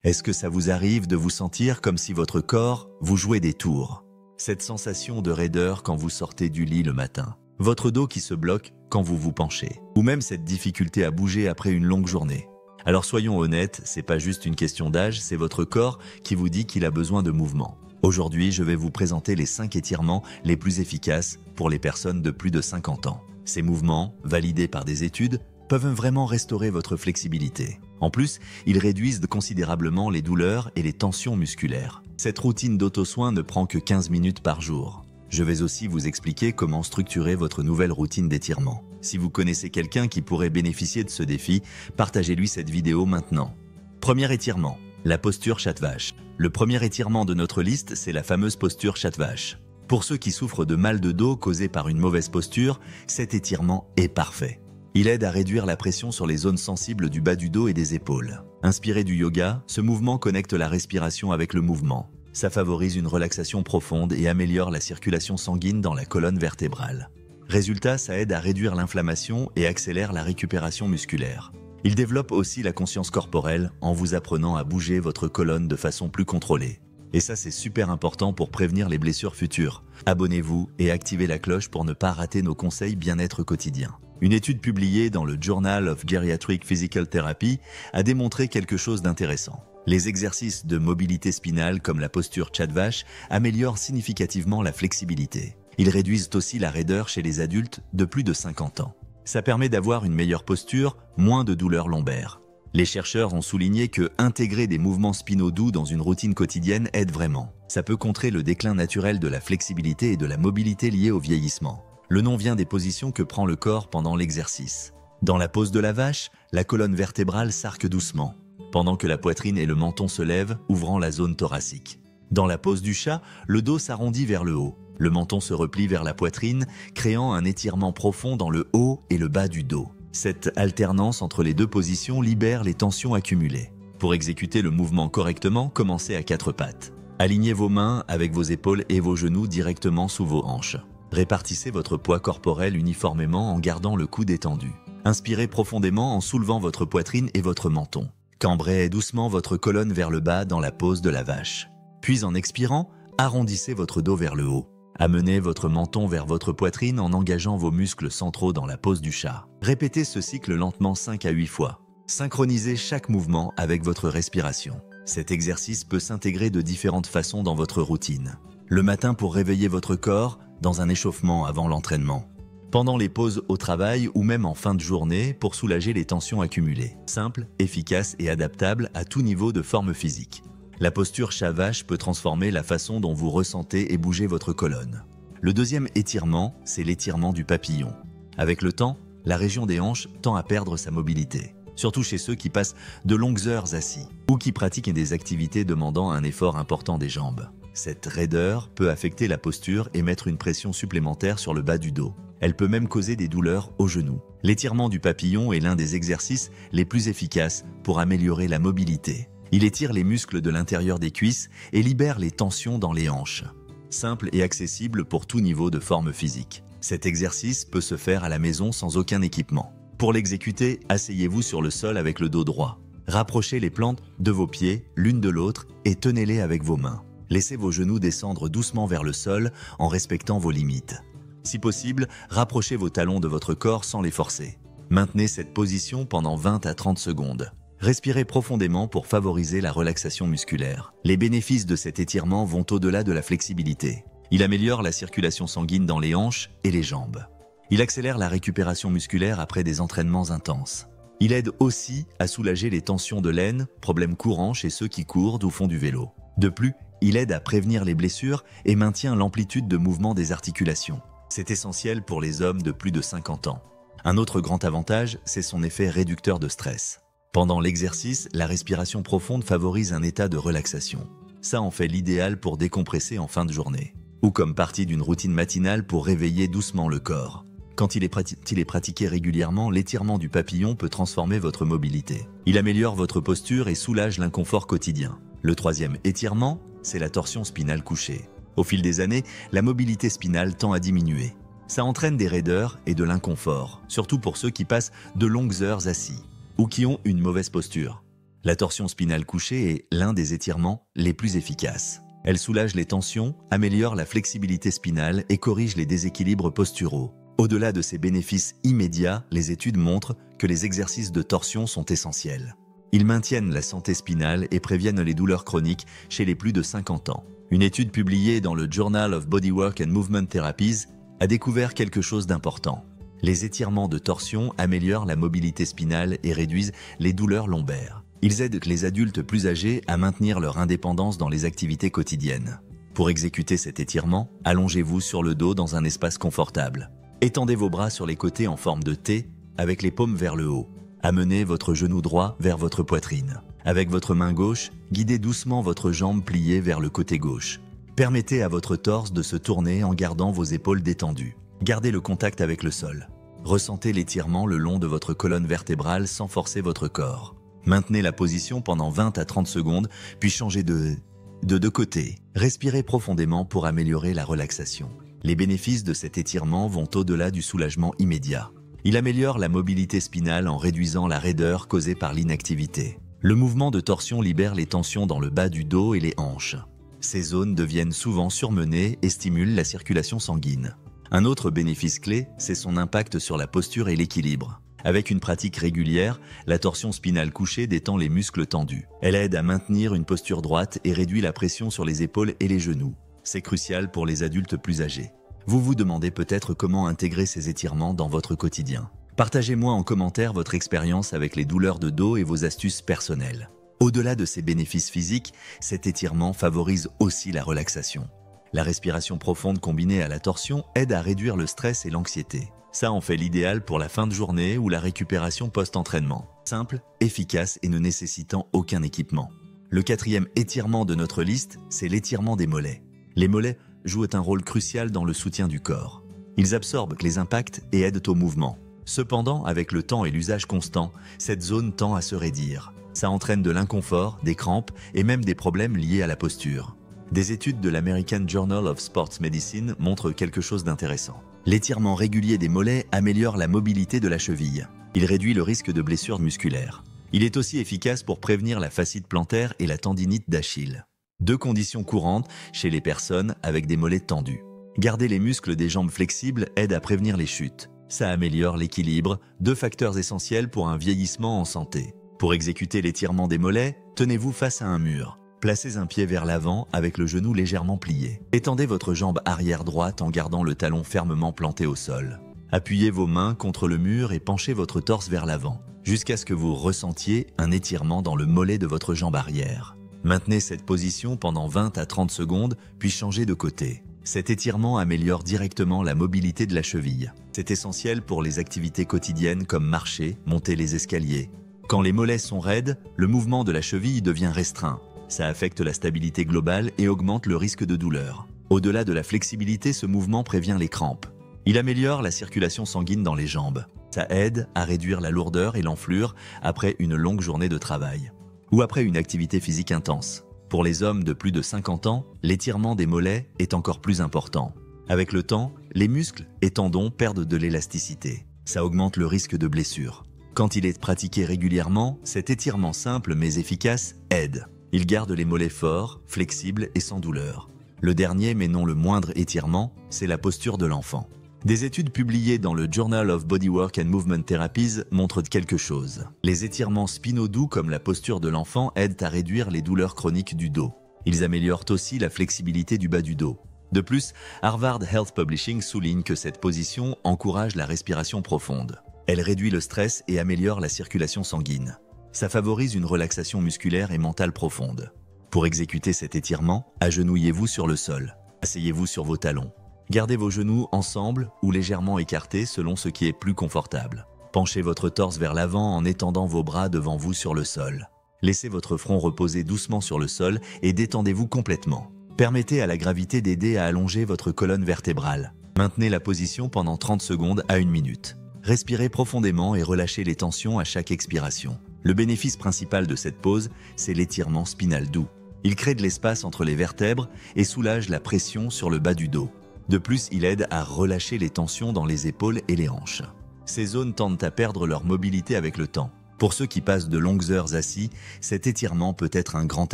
Est-ce que ça vous arrive de vous sentir comme si votre corps vous jouait des tours? Cette sensation de raideur quand vous sortez du lit le matin, votre dos qui se bloque quand vous vous penchez, ou même cette difficulté à bouger après une longue journée. Alors soyons honnêtes, c'est pas juste une question d'âge, c'est votre corps qui vous dit qu'il a besoin de mouvement. Aujourd'hui, je vais vous présenter les 5 étirements les plus efficaces pour les personnes de plus de 50 ans. Ces mouvements, validés par des études, peuvent vraiment restaurer votre flexibilité. En plus, ils réduisent considérablement les douleurs et les tensions musculaires. Cette routine d'auto-soin ne prend que 15 minutes par jour. Je vais aussi vous expliquer comment structurer votre nouvelle routine d'étirement. Si vous connaissez quelqu'un qui pourrait bénéficier de ce défi, partagez-lui cette vidéo maintenant. Premier étirement, la posture chat-vache. Le premier étirement de notre liste, c'est la fameuse posture chat-vache. Pour ceux qui souffrent de mal de dos causé par une mauvaise posture, cet étirement est parfait. Il aide à réduire la pression sur les zones sensibles du bas du dos et des épaules. Inspiré du yoga, ce mouvement connecte la respiration avec le mouvement. Ça favorise une relaxation profonde et améliore la circulation sanguine dans la colonne vertébrale. Résultat, ça aide à réduire l'inflammation et accélère la récupération musculaire. Il développe aussi la conscience corporelle en vous apprenant à bouger votre colonne de façon plus contrôlée. Et ça, c'est super important pour prévenir les blessures futures. Abonnez-vous et activez la cloche pour ne pas rater nos conseils bien-être quotidiens. Une étude publiée dans le Journal of Geriatric Physical Therapy a démontré quelque chose d'intéressant. Les exercices de mobilité spinale comme la posture chat-vache améliorent significativement la flexibilité. Ils réduisent aussi la raideur chez les adultes de plus de 50 ans. Ça permet d'avoir une meilleure posture, moins de douleurs lombaires. Les chercheurs ont souligné que intégrer des mouvements spinaux doux dans une routine quotidienne aide vraiment. Ça peut contrer le déclin naturel de la flexibilité et de la mobilité liée au vieillissement. Le nom vient des positions que prend le corps pendant l'exercice. Dans la pose de la vache, la colonne vertébrale s'arque doucement, pendant que la poitrine et le menton se lèvent, ouvrant la zone thoracique. Dans la pose du chat, le dos s'arrondit vers le haut. Le menton se replie vers la poitrine, créant un étirement profond dans le haut et le bas du dos. Cette alternance entre les deux positions libère les tensions accumulées. Pour exécuter le mouvement correctement, commencez à 4 pattes. Alignez vos mains avec vos épaules et vos genoux directement sous vos hanches. Répartissez votre poids corporel uniformément en gardant le cou détendu. Inspirez profondément en soulevant votre poitrine et votre menton. Cambrez doucement votre colonne vers le bas dans la pose de la vache. Puis en expirant, arrondissez votre dos vers le haut. Amenez votre menton vers votre poitrine en engageant vos muscles centraux dans la pose du chat. Répétez ce cycle lentement 5 à 8 fois. Synchronisez chaque mouvement avec votre respiration. Cet exercice peut s'intégrer de différentes façons dans votre routine. Le matin pour réveiller votre corps, dans un échauffement avant l'entraînement. Pendant les pauses au travail ou même en fin de journée pour soulager les tensions accumulées. Simple, efficace et adaptable à tout niveau de forme physique. La posture chat-vache peut transformer la façon dont vous ressentez et bougez votre colonne. Le deuxième étirement, c'est l'étirement du papillon. Avec le temps, la région des hanches tend à perdre sa mobilité. Surtout chez ceux qui passent de longues heures assis ou qui pratiquent des activités demandant un effort important des jambes. Cette raideur peut affecter la posture et mettre une pression supplémentaire sur le bas du dos. Elle peut même causer des douleurs aux genoux. L'étirement du papillon est l'un des exercices les plus efficaces pour améliorer la mobilité. Il étire les muscles de l'intérieur des cuisses et libère les tensions dans les hanches. Simple et accessible pour tout niveau de forme physique. Cet exercice peut se faire à la maison sans aucun équipement. Pour l'exécuter, asseyez-vous sur le sol avec le dos droit. Rapprochez les plantes de vos pieds l'une de l'autre et tenez-les avec vos mains. Laissez vos genoux descendre doucement vers le sol en respectant vos limites. Si possible, rapprochez vos talons de votre corps sans les forcer. Maintenez cette position pendant 20 à 30 secondes. Respirez profondément pour favoriser la relaxation musculaire. Les bénéfices de cet étirement vont au-delà de la flexibilité. Il améliore la circulation sanguine dans les hanches et les jambes. Il accélère la récupération musculaire après des entraînements intenses. Il aide aussi à soulager les tensions de l'aine, problème courant chez ceux qui courent ou font du vélo. De plus, il aide à prévenir les blessures et maintient l'amplitude de mouvement des articulations. C'est essentiel pour les hommes de plus de 50 ans. Un autre grand avantage, c'est son effet réducteur de stress. Pendant l'exercice, la respiration profonde favorise un état de relaxation. Ça en fait l'idéal pour décompresser en fin de journée. Ou comme partie d'une routine matinale pour réveiller doucement le corps. Quand il est pratiqué régulièrement, l'étirement du papillon peut transformer votre mobilité. Il améliore votre posture et soulage l'inconfort quotidien. Le troisième étirement, c'est la torsion spinale couchée. Au fil des années, la mobilité spinale tend à diminuer. Ça entraîne des raideurs et de l'inconfort, surtout pour ceux qui passent de longues heures assis ou qui ont une mauvaise posture. La torsion spinale couchée est l'un des étirements les plus efficaces. Elle soulage les tensions, améliore la flexibilité spinale et corrige les déséquilibres posturaux. Au-delà de ces bénéfices immédiats, les études montrent que les exercices de torsion sont essentiels. Ils maintiennent la santé spinale et préviennent les douleurs chroniques chez les plus de 50 ans. Une étude publiée dans le Journal of Bodywork and Movement Therapies a découvert quelque chose d'important. Les étirements de torsion améliorent la mobilité spinale et réduisent les douleurs lombaires. Ils aident les adultes plus âgés à maintenir leur indépendance dans les activités quotidiennes. Pour exécuter cet étirement, allongez-vous sur le dos dans un espace confortable. Étendez vos bras sur les côtés en forme de T, avec les paumes vers le haut. Amenez votre genou droit vers votre poitrine. Avec votre main gauche, guidez doucement votre jambe pliée vers le côté gauche. Permettez à votre torse de se tourner en gardant vos épaules détendues. Gardez le contact avec le sol. Ressentez l'étirement le long de votre colonne vertébrale sans forcer votre corps. Maintenez la position pendant 20 à 30 secondes, puis changez de côté. Respirez profondément pour améliorer la relaxation. Les bénéfices de cet étirement vont au-delà du soulagement immédiat. Il améliore la mobilité spinale en réduisant la raideur causée par l'inactivité. Le mouvement de torsion libère les tensions dans le bas du dos et les hanches. Ces zones deviennent souvent surmenées et stimulent la circulation sanguine. Un autre bénéfice clé, c'est son impact sur la posture et l'équilibre. Avec une pratique régulière, la torsion spinale couchée détend les muscles tendus. Elle aide à maintenir une posture droite et réduit la pression sur les épaules et les genoux. C'est crucial pour les adultes plus âgés. Vous vous demandez peut-être comment intégrer ces étirements dans votre quotidien. Partagez-moi en commentaire votre expérience avec les douleurs de dos et vos astuces personnelles. Au-delà de ces bénéfices physiques, cet étirement favorise aussi la relaxation. La respiration profonde combinée à la torsion aide à réduire le stress et l'anxiété. Ça en fait l'idéal pour la fin de journée ou la récupération post-entraînement. Simple, efficace et ne nécessitant aucun équipement. Le 4e étirement de notre liste, c'est l'étirement des mollets. Les mollets jouent un rôle crucial dans le soutien du corps. Ils absorbent les impacts et aident au mouvement. Cependant, avec le temps et l'usage constant, cette zone tend à se raidir. Ça entraîne de l'inconfort, des crampes et même des problèmes liés à la posture. Des études de l'American Journal of Sports Medicine montrent quelque chose d'intéressant. L'étirement régulier des mollets améliore la mobilité de la cheville. Il réduit le risque de blessures musculaires. Il est aussi efficace pour prévenir la fascite plantaire et la tendinite d'Achille. 2 conditions courantes chez les personnes avec des mollets tendus. Garder les muscles des jambes flexibles aide à prévenir les chutes. Ça améliore l'équilibre, 2 facteurs essentiels pour un vieillissement en santé. Pour exécuter l'étirement des mollets, tenez-vous face à un mur. Placez un pied vers l'avant avec le genou légèrement plié. Étendez votre jambe arrière droite en gardant le talon fermement planté au sol. Appuyez vos mains contre le mur et penchez votre torse vers l'avant, jusqu'à ce que vous ressentiez un étirement dans le mollet de votre jambe arrière. Maintenez cette position pendant 20 à 30 secondes, puis changez de côté. Cet étirement améliore directement la mobilité de la cheville. C'est essentiel pour les activités quotidiennes comme marcher, monter les escaliers. Quand les mollets sont raides, le mouvement de la cheville devient restreint. Ça affecte la stabilité globale et augmente le risque de douleur. Au-delà de la flexibilité, ce mouvement prévient les crampes. Il améliore la circulation sanguine dans les jambes. Ça aide à réduire la lourdeur et l'enflure après une longue journée de travail ou après une activité physique intense. Pour les hommes de plus de 50 ans, l'étirement des mollets est encore plus important. Avec le temps, les muscles et tendons perdent de l'élasticité. Ça augmente le risque de blessure. Quand il est pratiqué régulièrement, cet étirement simple mais efficace aide. Il garde les mollets forts, flexibles et sans douleur. Le dernier, mais non le moindre étirement, c'est la posture de l'enfant. Des études publiées dans le Journal of Bodywork and Movement Therapies montrent quelque chose. Les étirements spinaux doux comme la posture de l'enfant aident à réduire les douleurs chroniques du dos. Ils améliorent aussi la flexibilité du bas du dos. De plus, Harvard Health Publishing souligne que cette position encourage la respiration profonde. Elle réduit le stress et améliore la circulation sanguine. Ça favorise une relaxation musculaire et mentale profonde. Pour exécuter cet étirement, agenouillez-vous sur le sol. Asseyez-vous sur vos talons. Gardez vos genoux ensemble ou légèrement écartés selon ce qui est plus confortable. Penchez votre torse vers l'avant en étendant vos bras devant vous sur le sol. Laissez votre front reposer doucement sur le sol et détendez-vous complètement. Permettez à la gravité d'aider à allonger votre colonne vertébrale. Maintenez la position pendant 30 secondes à 1 minute. Respirez profondément et relâchez les tensions à chaque expiration. Le bénéfice principal de cette pause, c'est l'étirement spinal doux. Il crée de l'espace entre les vertèbres et soulage la pression sur le bas du dos. De plus, il aide à relâcher les tensions dans les épaules et les hanches. Ces zones tendent à perdre leur mobilité avec le temps. Pour ceux qui passent de longues heures assis, cet étirement peut être un grand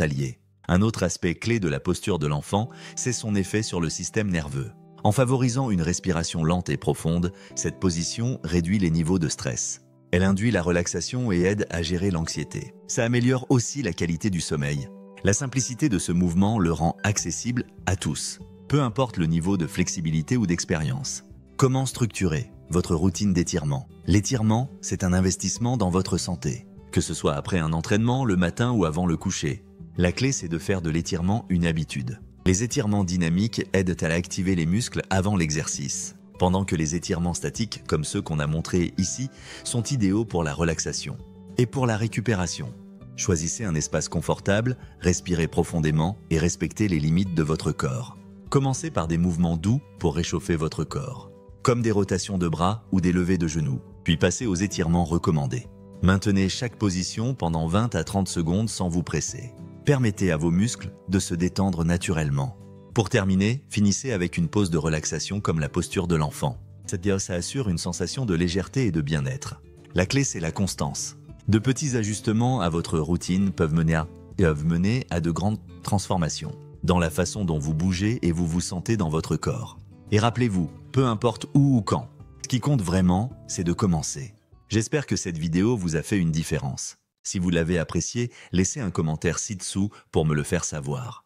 allié. Un autre aspect clé de la posture de l'enfant, c'est son effet sur le système nerveux. En favorisant une respiration lente et profonde, cette position réduit les niveaux de stress. Elle induit la relaxation et aide à gérer l'anxiété. Ça améliore aussi la qualité du sommeil. La simplicité de ce mouvement le rend accessible à tous, peu importe le niveau de flexibilité ou d'expérience. Comment structurer votre routine d'étirement? L'étirement, c'est un investissement dans votre santé, que ce soit après un entraînement, le matin ou avant le coucher. La clé, c'est de faire de l'étirement une habitude. Les étirements dynamiques aident à activer les muscles avant l'exercice, pendant que les étirements statiques, comme ceux qu'on a montrés ici, sont idéaux pour la relaxation. Et pour la récupération, choisissez un espace confortable, respirez profondément et respectez les limites de votre corps. Commencez par des mouvements doux pour réchauffer votre corps, comme des rotations de bras ou des levées de genoux, puis passez aux étirements recommandés. Maintenez chaque position pendant 20 à 30 secondes sans vous presser. Permettez à vos muscles de se détendre naturellement. Pour terminer, finissez avec une pause de relaxation comme la posture de l'enfant. Ça assure une sensation de légèreté et de bien-être. La clé, c'est la constance. De petits ajustements à votre routine peuvent mener à de grandes transformations dans la façon dont vous bougez et vous vous sentez dans votre corps. Et rappelez-vous, peu importe où ou quand, ce qui compte vraiment, c'est de commencer. J'espère que cette vidéo vous a fait une différence. Si vous l'avez apprécié, laissez un commentaire ci-dessous pour me le faire savoir.